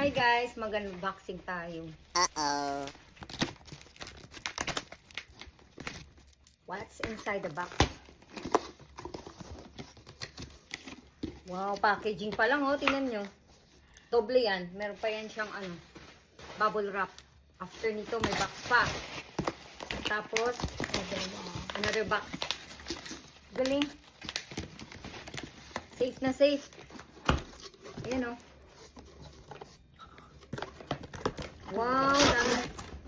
Hi guys, mag-unboxing tayo. Uh-oh. What's inside the box? Wow, packaging pa lang oh, tingnan nyo. Doble yan. Meron pa yan siyang bubble wrap. After nito may box pa. Tapos, another box. Galing. Safe na safe. Ayan oh. Wow,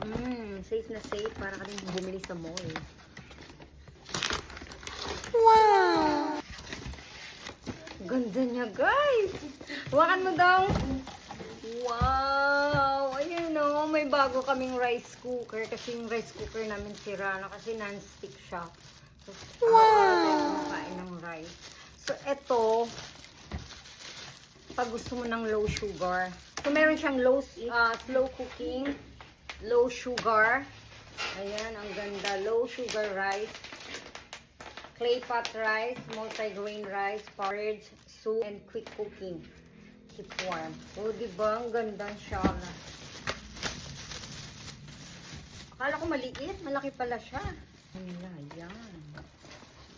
dami. Safe na safe para ka rin bumili sa mall. Wow! Ganda niya, guys. Hawakan mo daw. Wow! Ayan o, may bago kaming rice cooker. Kasi yung rice cooker namin sira na kasi non-stick siya. So, wow! Makain ng rice. So, eto, pag gusto mo ng low sugar. So, meron siyang slow cooking, low sugar. Ayan, ang ganda. Low sugar rice. Clay pot rice, multi-grain rice, porridge, soup, and quick cooking. Keep warm. O, diba? Ang ganda siya. Akala ko maliit. Malaki pala siya. Ayan.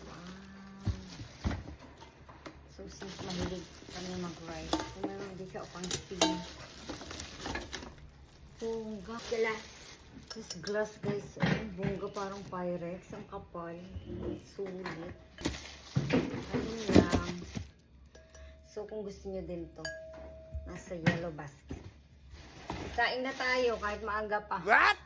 Wow. So, since mahilig kami mag-rice, kung meron din siya upang steam. Bongga. Glass. This glass, guys. Bongga parang Pyrex. Ang kapal. Sulit. Ayun lang. So, kung gusto nyo din to, nasa yellow basket. Saing na tayo kahit maaga pa. What?